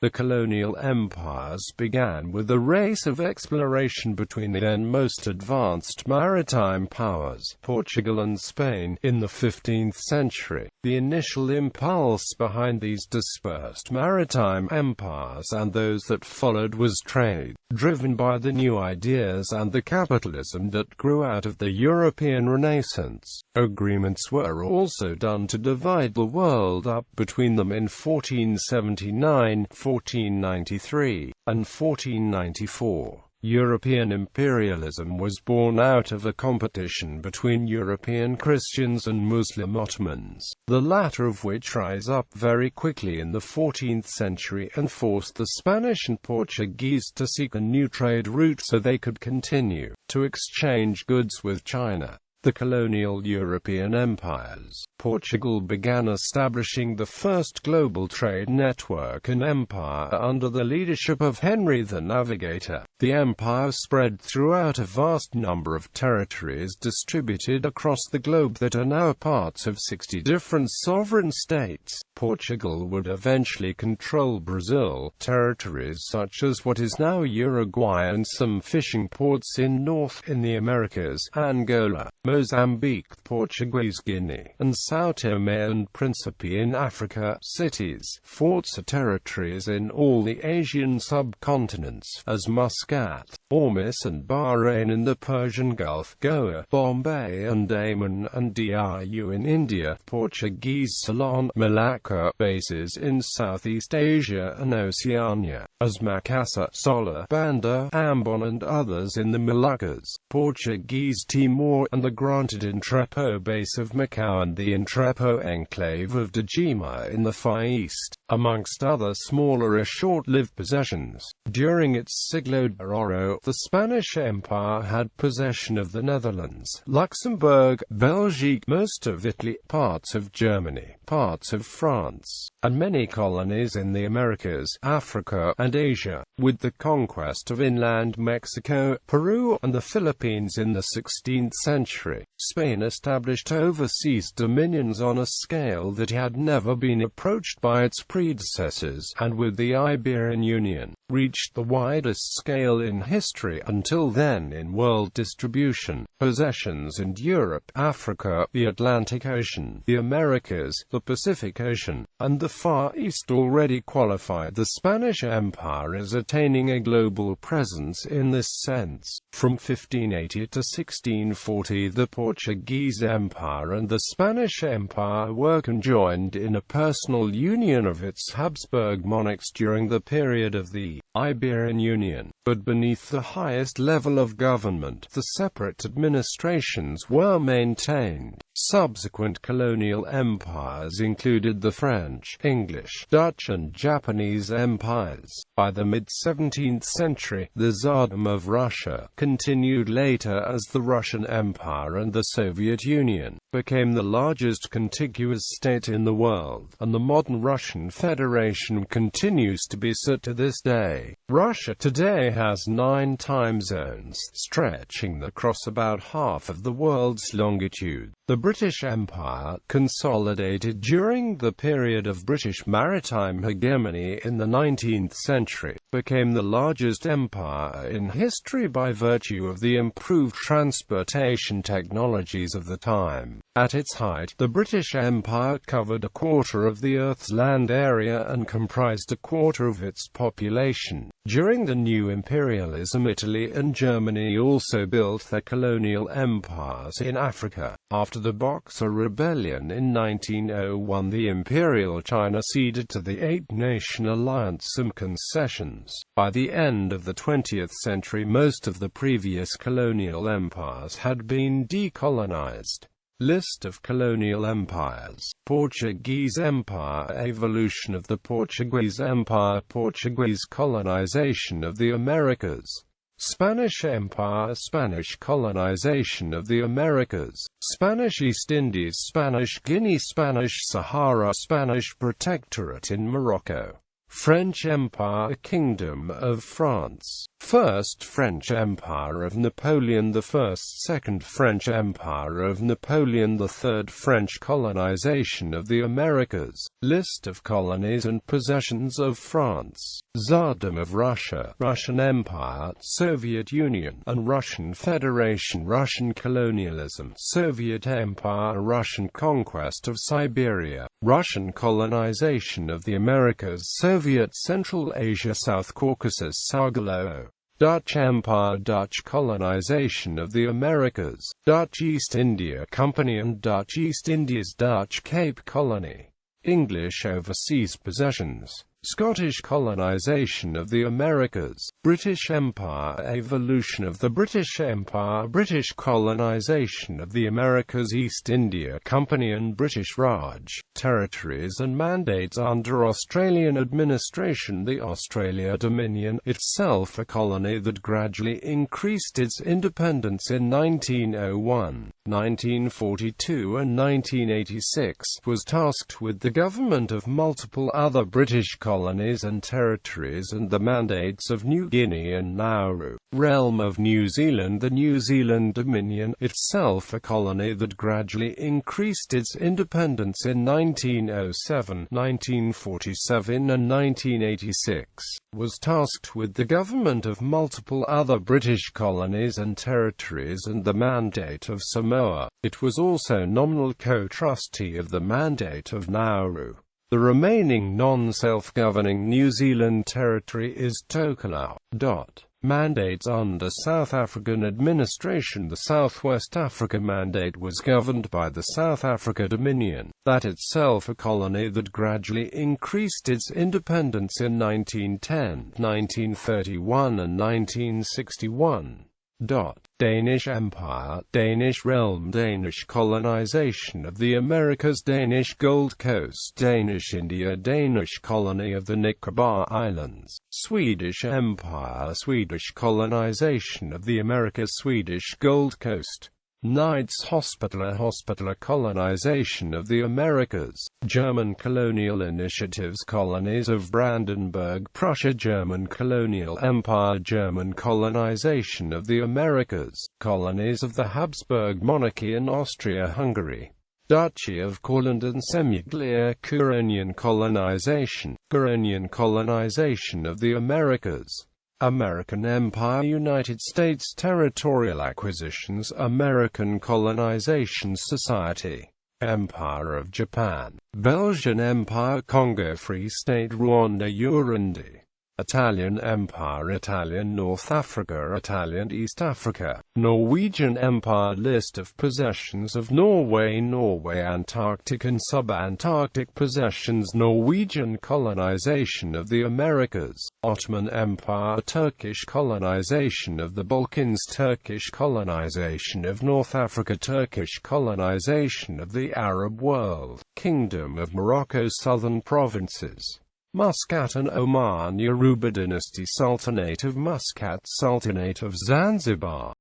The colonial empires began with a race of exploration between the then most advanced maritime powers, Portugal and Spain, in the 15th century. The initial impulse behind these dispersed maritime empires and those that followed was trade, driven by the new ideas and the capitalism that grew out of the European Renaissance. Agreements were also done to divide the world up between them in 1479, 1493, and 1494. European imperialism was born out of a competition between European Christians and Muslim Ottomans, the latter of which rise up very quickly in the 14th century and forced the Spanish and Portuguese to seek a new trade route so they could continue to exchange goods with China. The colonial European empires. Portugal began establishing the first global trade network and empire under the leadership of Henry the Navigator. The empire spread throughout a vast number of territories distributed across the globe that are now parts of 60 different sovereign states. Portugal would eventually control Brazil, territories such as what is now Uruguay and some fishing ports in in the Americas, Angola, Mozambique, Portuguese Guinea, and São Tomé and Príncipe in Africa, cities, forts or territories in all the Asian subcontinents, as Muscat, Hormuz and Bahrain in the Persian Gulf, Goa, Bombay and Daman and Diu in India, Portuguese Ceylon, Malacca, bases in Southeast Asia and Oceania, as Makassar, Sola, Banda, Ambon and others in the Moluccas, Portuguese Timor and the granted Entrepot base of Macau and the Entrepot enclave of Dejima in the Far East, amongst other smaller or short-lived possessions. During its siglo d'oro, the Spanish Empire had possession of the Netherlands, Luxembourg, Belgique, most of Italy, parts of Germany, parts of France, and many colonies in the Americas, Africa, and Asia, with the conquest of inland Mexico, Peru, and the Philippines in the 16th century. Spain established overseas dominions on a scale that had never been approached by its predecessors, and with the Iberian Union, reached the widest scale in history until then in world distribution. Possessions in Europe, Africa, the Atlantic Ocean, the Americas, the Pacific Ocean, and the Far East already qualified the Spanish Empire as attaining a global presence in this sense. From 1580 to 1640 the Portuguese Empire and the Spanish Empire were conjoined in a personal union of its Habsburg monarchs during the period of the Iberian Union, but beneath the highest level of government, the separate administrations were maintained. Subsequent colonial empires included the French, English, Dutch and Japanese empires. By the mid-17th century, the Tsardom of Russia, continued later as the Russian Empire and the Soviet Union, became the largest contiguous state in the world, and the modern Russian Federation continues to be so to this day. Russia today has 9 time zones, stretching across about half of the world's longitude. The British Empire, consolidated during the period of British maritime hegemony in the 19th century, became the largest empire in history by virtue of the improved transportation technologies of the time. At its height, the British Empire covered a quarter of the Earth's land area and comprised a quarter of its population. During the new imperialism, Italy and Germany also built their colonial empires in Africa. After the Boxer Rebellion in 1901, the Imperial China ceded to the Eight-Nation Alliance some concessions. By the end of the 20th century, most of the previous colonial empires had been decolonized. List of colonial empires. Portuguese Empire. Evolution of the Portuguese Empire. Portuguese colonization of the Americas. Spanish Empire. Spanish colonization of the Americas. Spanish East Indies. Spanish Guinea. Spanish Sahara. Spanish Protectorate in Morocco. French Empire, Kingdom of France. First French Empire of Napoleon I. Second French Empire of Napoleon III. French colonization of the Americas. List of colonies and possessions of France. Tsardom of Russia, Russian Empire, Soviet Union, and Russian Federation. Russian colonialism, Soviet Empire, Russian conquest of Siberia, Russian colonization of the Americas, Soviet Central Asia, South Caucasus, Saugelow. Dutch Empire, Dutch colonization of the Americas, Dutch East India Company and Dutch East Indies, Dutch Cape Colony. English overseas possessions, Scottish colonization of the Americas, British Empire, evolution of the British Empire, British colonization of the Americas, East India Company and British Raj, territories and mandates under Australian administration. The Australia Dominion, itself a colony that gradually increased its independence in 1901, 1942 and 1986, was tasked with the government of multiple other British colonies and territories and the mandates of New Guinea and Nauru. Realm of New Zealand. The New Zealand Dominion, itself a colony that gradually increased its independence in 1907, 1947 and 1986, was tasked with the government of multiple other British colonies and territories and the mandate of Samoa. It was also nominal co-trustee of the mandate of Nauru. The remaining non-self-governing New Zealand territory is Tokelau. Mandates under South African administration. The Southwest Africa Mandate was governed by the South Africa Dominion, that itself a colony that gradually increased its independence in 1910, 1931 and 1961. Danish Empire, Danish realm, Danish colonization of the Americas, Danish Gold Coast, Danish India, Danish colony of the Nicobar Islands, Swedish Empire, Swedish colonization of the Americas, Swedish Gold Coast, Knights Hospitaller, Hospitaller colonization of the Americas, German colonial initiatives, colonies of Brandenburg, Prussia, German colonial empire, German colonization of the Americas, colonies of the Habsburg monarchy in Austria-Hungary, Duchy of Courland and Semiglia, Curonian colonization, Curonian colonization of the Americas, American Empire, United States territorial acquisitions, American Colonization Society, Empire of Japan, Belgian Empire, Congo Free State, Rwanda, Urundi, Italian Empire, Italian North Africa, Italian East Africa, Norwegian Empire. List of possessions of Norway, Norway, Antarctic and sub-Antarctic possessions, Norwegian colonization of the Americas, Ottoman Empire, Turkish colonization of the Balkans, Turkish colonization of North Africa, Turkish colonization of the Arab world, Kingdom of Morocco, southern provinces, Muscat and Oman, Yoruba dynasty, Sultanate of Muscat, Sultanate of Zanzibar,